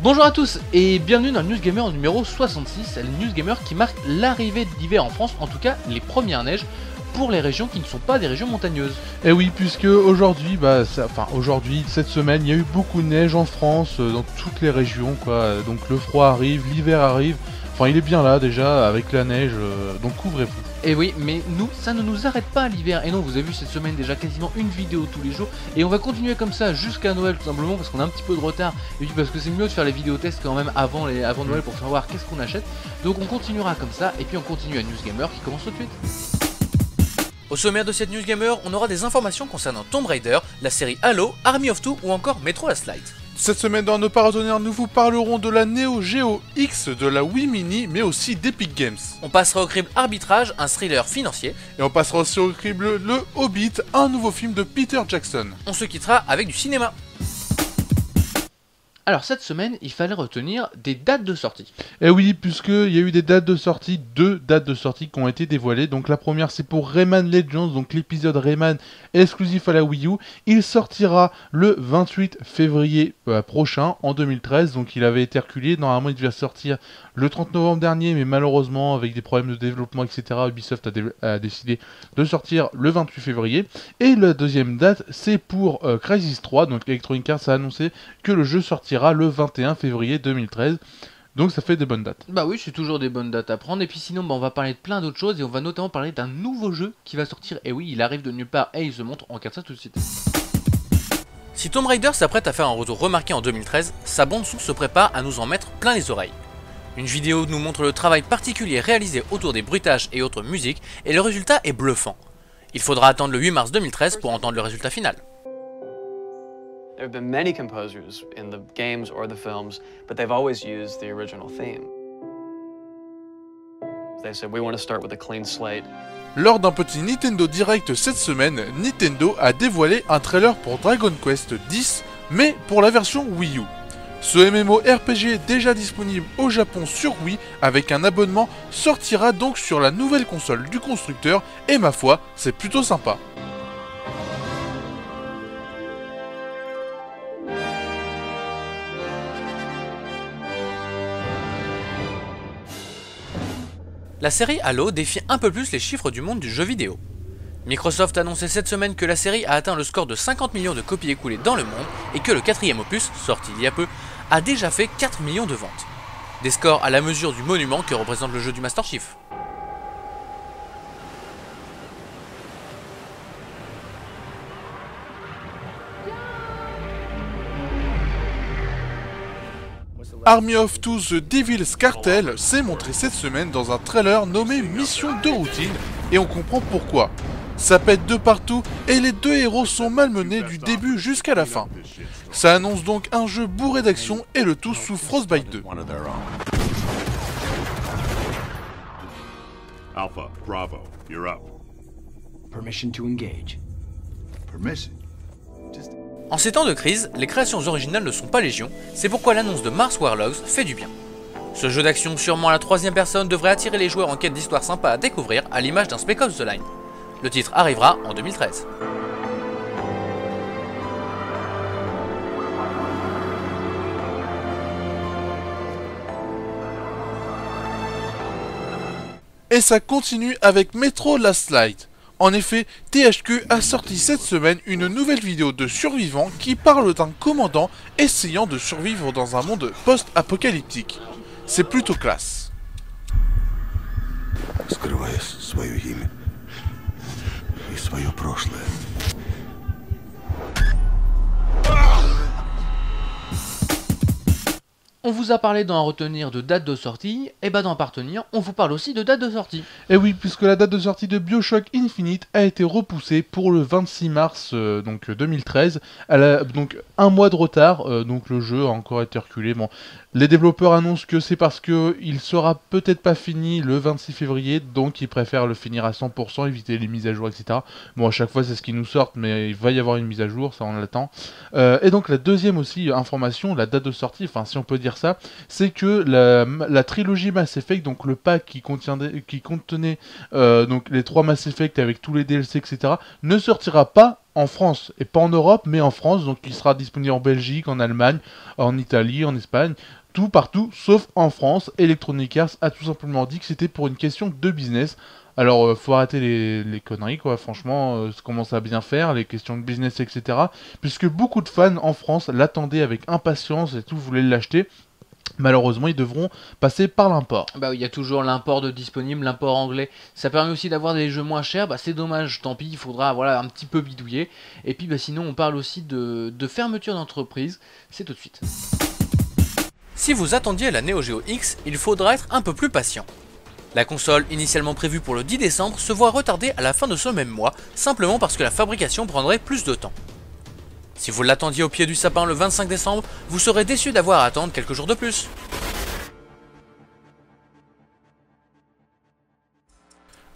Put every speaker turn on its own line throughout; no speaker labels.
Bonjour à tous et bienvenue dans le News Gamer numéro 66, le News Gamer qui marque l'arrivée de l'hiver en France, en tout cas les premières neiges pour les régions qui ne sont pas des régions montagneuses.
Et oui, puisque aujourd'hui, cette semaine, il y a eu beaucoup de neige en France, dans toutes les régions, quoi. Donc le froid arrive, l'hiver arrive, enfin il est bien là déjà avec la neige, donc couvrez-vous.
Et oui, mais nous, ça ne nous arrête pas l'hiver. Et non, vous avez vu cette semaine déjà quasiment une vidéo tous les jours. Et on va continuer comme ça jusqu'à Noël tout simplement parce qu'on a un petit peu de retard. Et puis parce que c'est mieux de faire les vidéos tests quand même avant Noël pour savoir qu'est-ce qu'on achète. Donc on continuera comme ça et puis on continue à News Gamer qui commence tout de suite.
Au sommaire de cette News Gamer, on aura des informations concernant Tomb Raider, la série Halo, Army of Two ou encore Metro Last Light.
Cette semaine dans nos partenaires, nous vous parlerons de la Neo Geo X, de la Wii Mini, mais aussi d'Epic Games.
On passera au crible Arbitrage, un thriller financier.
Et on passera aussi au crible Le Hobbit, un nouveau film de Peter Jackson.
On se quittera avec du cinéma.
Alors cette semaine, il fallait retenir des dates de sortie.
Et oui, puisqu'il y a eu des dates de sortie, 2 dates de sortie qui ont été dévoilées. Donc la première c'est pour Rayman Legends, donc l'épisode Rayman exclusif à la Wii U. Il sortira le 28 février prochain, en 2013. Donc il avait été reculé, normalement il devait sortir le 30 novembre dernier, mais malheureusement avec des problèmes de développement, etc. Ubisoft a décidé de sortir le 28 février. Et la deuxième date c'est pour Crysis 3, donc Electronic Arts a annoncé que le jeu sortira le 21 février 2013, donc ça fait des bonnes dates.
Bah oui, c'est toujours des bonnes dates à prendre, et puis sinon on va parler de plein d'autres choses, et on va notamment parler d'un nouveau jeu qui va sortir, et oui, il arrive de nulle part, et il se montre, on regarde ça tout de suite.
Si Tomb Raider s'apprête à faire un retour remarqué en 2013, sa bande-son se prépare à nous en mettre plein les oreilles. Une vidéo nous montre le travail particulier réalisé autour des bruitages et autres musiques, et le résultat est bluffant. Il faudra attendre le 8 mars 2013 pour entendre le résultat final.
There have been many composers in the games or the films, but they've always used the original theme. They said, we want to start with a clean slate.
Lors d'un petit Nintendo Direct cette semaine, Nintendo a dévoilé un trailer pour Dragon Quest X, mais pour la version Wii U. Ce MMORPG déjà disponible au Japon sur Wii avec un abonnement sortira donc sur la nouvelle console du constructeur, et ma foi, c'est plutôt sympa.
La série Halo défie un peu plus les chiffres du monde du jeu vidéo. Microsoft a annoncé cette semaine que la série a atteint le score de 50 millions de copies écoulées dans le monde et que le quatrième opus, sorti il y a peu, a déjà fait 4 millions de ventes. Des scores à la mesure du monument que représente le jeu du Master Chief.
Army of Two The Devil's Cartel s'est montré cette semaine dans un trailer nommé Mission de routine, et on comprend pourquoi. Ça pète de partout et les deux héros sont malmenés du début jusqu'à la fin. Ça annonce donc un jeu bourré d'action, et le tout sous Frostbite 2.
Alpha, Bravo, you're up.
Permission to engage.
Permission?
En ces temps de crise, les créations originales ne sont pas légion, c'est pourquoi l'annonce de Mars Warlogs fait du bien. Ce jeu d'action sûrement à la troisième personne devrait attirer les joueurs en quête d'histoires sympas à découvrir à l'image d'un Spec Ops The Line. Le titre arrivera en 2013.
Et ça continue avec Metro Last Light. En effet, THQ a sorti cette semaine une nouvelle vidéo de survivants qui parle d'un commandant essayant de survivre dans un monde post-apocalyptique. C'est plutôt classe.
On vous a parlé d'en retenir de date de sortie, et bah d'en partenir, on vous parle aussi de date de sortie.
Et oui, puisque la date de sortie de BioShock Infinite a été repoussée pour le 26 mars 2013. Elle a donc un mois de retard, donc le jeu a encore été reculé. Bon, les développeurs annoncent que c'est parce qu'il sera peut-être pas fini le 26 février, donc ils préfèrent le finir à 100%, éviter les mises à jour, etc. Bon, à chaque fois c'est ce qu'ils nous sortent, mais il va y avoir une mise à jour, ça on l'attend. Et donc la deuxième aussi information, la date de sortie, enfin si on peut dire dire ça, c'est que la trilogie Mass Effect, donc le pack qui contenait donc les 3 Mass Effect avec tous les DLC, etc., ne sortira pas en France, et pas en Europe, mais en France, donc il sera disponible en Belgique, en Allemagne, en Italie, en Espagne, tout partout, sauf en France. Electronic Arts a tout simplement dit que c'était pour une question de business. Alors, faut arrêter les conneries, quoi, franchement, ça commence à bien faire, les questions de business, etc., puisque beaucoup de fans en France l'attendaient avec impatience et tout, voulaient l'acheter. Malheureusement, ils devront passer par l'import.
Bah oui, il y a toujours l'import de disponible, l'import anglais. Ça permet aussi d'avoir des jeux moins chers. Bah c'est dommage, tant pis, il faudra voilà, un petit peu bidouiller. Et puis bah sinon, on parle aussi de fermeture d'entreprise. C'est tout de suite.
Si vous attendiez la Neo Geo X, il faudra être un peu plus patient. La console, initialement prévue pour le 10 décembre, se voit retardée à la fin de ce même mois, simplement parce que la fabrication prendrait plus de temps. Si vous l'attendiez au pied du sapin le 25 décembre, vous serez déçu d'avoir à attendre quelques jours de plus.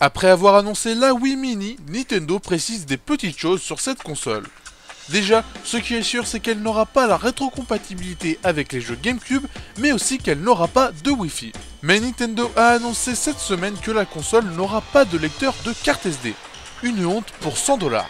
Après avoir annoncé la Wii Mini, Nintendo précise des petites choses sur cette console. Déjà, ce qui est sûr, c'est qu'elle n'aura pas la rétrocompatibilité avec les jeux GameCube, mais aussi qu'elle n'aura pas de Wi-Fi. Mais Nintendo a annoncé cette semaine que la console n'aura pas de lecteur de carte SD. Une honte pour 100 $.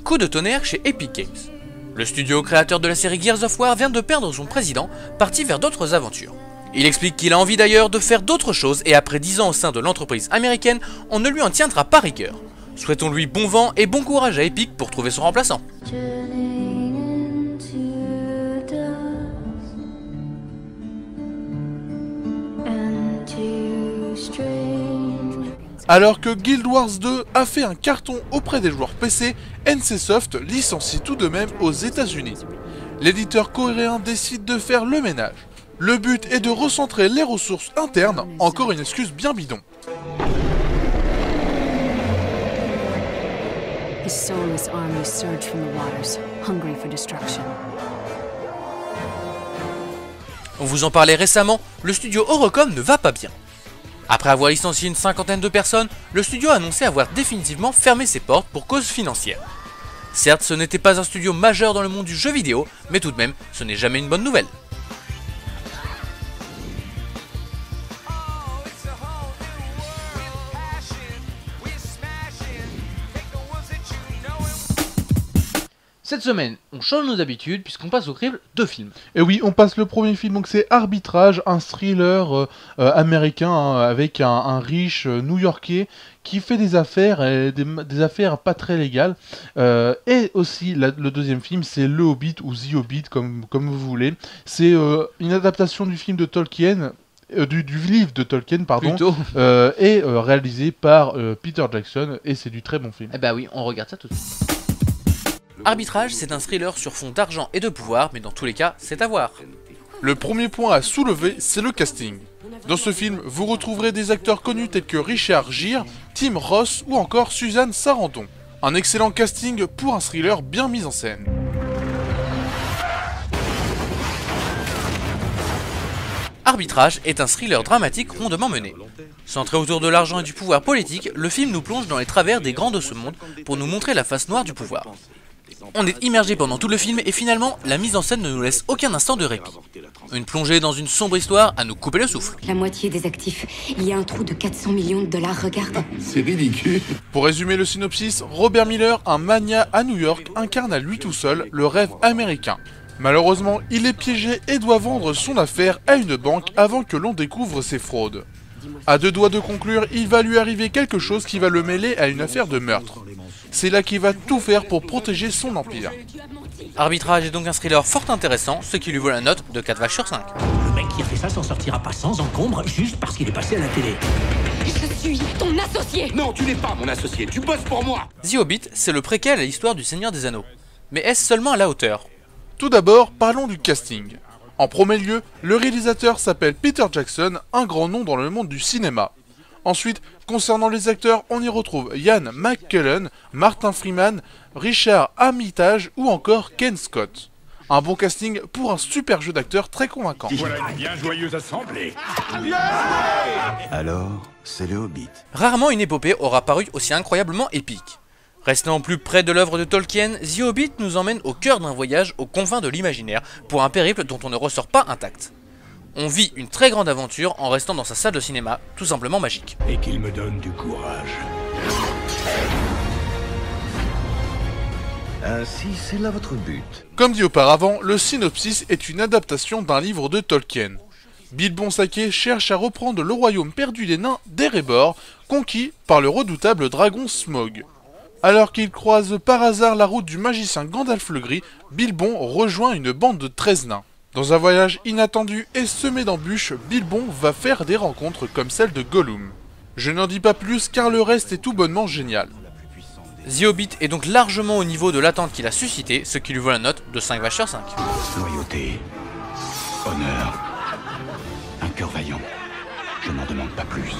Coup de tonnerre chez Epic Games. Le studio créateur de la série Gears of War vient de perdre son président, parti vers d'autres aventures. Il explique qu'il a envie d'ailleurs de faire d'autres choses et après 10 ans au sein de l'entreprise américaine, on ne lui en tiendra pas rigueur. Souhaitons-lui bon vent et bon courage à Epic pour trouver son remplaçant.
Alors que Guild Wars 2 a fait un carton auprès des joueurs PC, NCSoft licencie tout de même aux États-Unis. L'éditeur coréen décide de faire le ménage. Le but est de recentrer les ressources internes, encore une excuse bien bidon.
His soulless armies surge from the waters, hungry for destruction.
On vous en parlait récemment, le studio Eurocom ne va pas bien. Après avoir licencié une cinquantaine de personnes, le studio a annoncé avoir définitivement fermé ses portes pour cause financière. Certes, ce n'était pas un studio majeur dans le monde du jeu vidéo, mais tout de même, ce n'est jamais une bonne nouvelle.
Cette semaine, on change nos habitudes puisqu'on passe au crible 2 films.
Et oui, on passe le premier film, donc c'est Arbitrage, un thriller américain hein, avec un riche new-yorkais qui fait des affaires, des affaires pas très légales. Et aussi, le deuxième film, c'est Le Hobbit ou The Hobbit, comme vous voulez. C'est une adaptation du film de Tolkien, du livre de Tolkien, pardon, et réalisé par Peter Jackson, et c'est du très bon film.
Eh bah oui, on regarde ça tout de suite.
Arbitrage, c'est un thriller sur fond d'argent et de pouvoir, mais dans tous les cas, c'est à voir.
Le premier point à soulever, c'est le casting. Dans ce film, vous retrouverez des acteurs connus tels que Richard Gere, Tim Roth ou encore Suzanne Sarandon. Un excellent casting pour un thriller bien mis en scène.
Arbitrage est un thriller dramatique rondement mené. Centré autour de l'argent et du pouvoir politique, le film nous plonge dans les travers des grands de ce monde pour nous montrer la face noire du pouvoir. On est immergé pendant tout le film et finalement, la mise en scène ne nous laisse aucun instant de répit. Une plongée dans une sombre histoire à nous couper le souffle.
La moitié des actifs. Il y a un trou de 400 millions de dollars, regarde.
C'est ridicule.
Pour résumer le synopsis, Robert Miller, un magnat à New York, incarne à lui tout seul le rêve américain. Malheureusement, il est piégé et doit vendre son affaire à une banque avant que l'on découvre ses fraudes. À 2 doigts de conclure, il va lui arriver quelque chose qui va le mêler à une affaire de meurtre. C'est là qu'il va tout faire pour protéger son empire.
Arbitrage est donc un thriller fort intéressant, ce qui lui vaut la note de 4 vaches sur 5.
Le mec qui a fait ça s'en sortira pas sans encombre juste parce qu'il est passé à la télé.
Je suis ton associé.
Non, tu n'es pas mon associé, tu bosses pour moi.
The Hobbit, c'est le préquel à l'histoire du Seigneur des Anneaux. Mais est-ce seulement à la hauteur?
Tout d'abord, parlons du casting. En premier lieu, le réalisateur s'appelle Peter Jackson, un grand nom dans le monde du cinéma. Ensuite, concernant les acteurs, on y retrouve Ian McKellen, Martin Freeman, Richard Armitage ou encore Ken Scott. Un bon casting pour un super jeu d'acteur très convaincant.
Voilà une bien joyeuse assemblée.
Alors, c'est le Hobbit.
Rarement une épopée aura paru aussi incroyablement épique. Restant plus près de l'œuvre de Tolkien, The Hobbit nous emmène au cœur d'un voyage aux confins de l'imaginaire pour un périple dont on ne ressort pas intact. On vit une très grande aventure en restant dans sa salle de cinéma, tout simplement magique.
Et qu'il me donne du courage.
Ainsi, c'est là votre but.
Comme dit auparavant, le synopsis est une adaptation d'un livre de Tolkien. Bilbon Saké cherche à reprendre le royaume perdu des nains d'Erebor, conquis par le redoutable dragon Smaug. Alors qu'il croise par hasard la route du magicien Gandalf le Gris, Bilbon rejoint une bande de 13 nains. Dans un voyage inattendu et semé d'embûches, Bilbon va faire des rencontres comme celle de Gollum. Je n'en dis pas plus car le reste est tout bonnement génial.
The Hobbit est donc largement au niveau de l'attente qu'il a suscité, ce qui lui vaut la note de 5 vaches sur 5.
Loyauté, honneur, un cœur vaillant. Je n'en demande pas plus.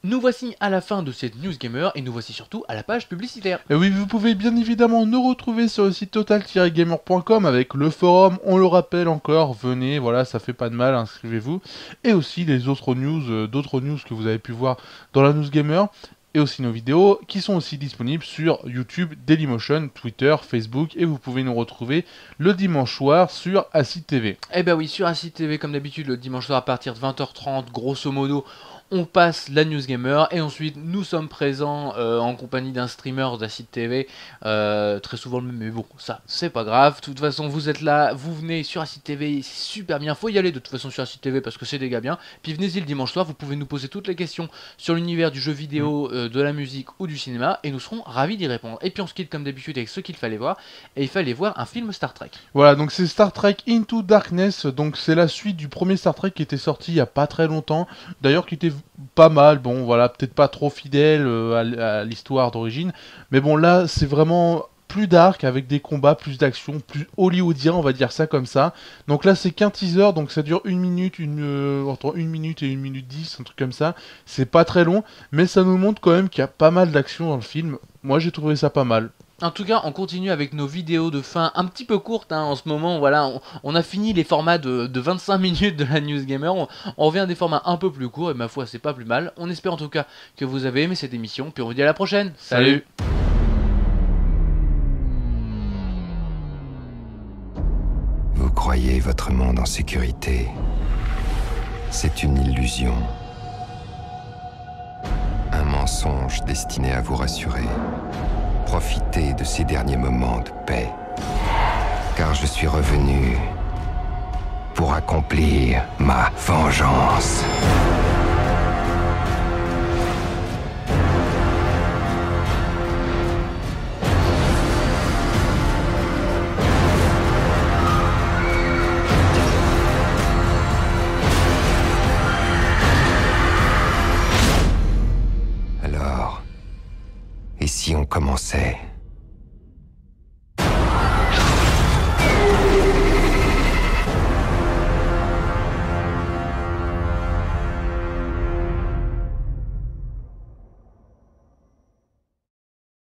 Nous voici à la fin de cette News Gamer et nous voici surtout à la page publicitaire.
Et oui, vous pouvez bien évidemment nous retrouver sur le site total-gamer.com avec le forum, on le rappelle encore, venez, voilà, ça fait pas de mal, inscrivez-vous. Et aussi les autres news, d'autres news que vous avez pu voir dans la News Gamer. Et aussi nos vidéos qui sont aussi disponibles sur YouTube, Dailymotion, Twitter, Facebook. Et vous pouvez nous retrouver le dimanche soir sur Acid TV.
Eh ben oui, sur Acid TV comme d'habitude le dimanche soir à partir de 20h30, grosso modo. On passe la News Gamer et ensuite nous sommes présents en compagnie d'un streamer d'Acid TV, très souvent le même, mais bon, ça c'est pas grave. De toute façon, vous êtes là, vous venez sur Acid TV, c'est super bien, faut y aller de toute façon sur Acid TV parce que c'est des gars bien. Puis venez-y le dimanche soir, vous pouvez nous poser toutes les questions sur l'univers du jeu vidéo, de la musique ou du cinéma et nous serons ravis d'y répondre. Et puis on se quitte comme d'habitude avec ce qu'il fallait voir, et il fallait voir un film Star Trek.
Voilà, donc c'est Star Trek Into Darkness, donc c'est la suite du premier Star Trek qui était sorti il y a pas très longtemps, d'ailleurs qui était pas mal, bon voilà, peut-être pas trop fidèle à l'histoire d'origine, mais bon là c'est vraiment plus dark avec des combats, plus d'action, plus hollywoodien, on va dire ça comme ça. Donc là c'est qu'un teaser, donc ça dure entre 1 minute et 1 minute 10, un truc comme ça. C'est pas très long, mais ça nous montre quand même qu'il y a pas mal d'action dans le film. Moi j'ai trouvé ça pas mal.
En tout cas, on continue avec nos vidéos de fin un petit peu courtes en ce moment. Voilà, on a fini les formats de 25 minutes de la News Gamer. On revient à des formats un peu plus courts et ma foi, c'est pas plus mal. On espère en tout cas que vous avez aimé cette émission. Puis on vous dit à la prochaine. Salut.
Vous croyez votre monde en sécurité. C'est une illusion. Un mensonge destiné à vous rassurer. Profitez de ces derniers moments de paix. Car je suis revenu pour accomplir ma vengeance. Alors, et si on commençait ?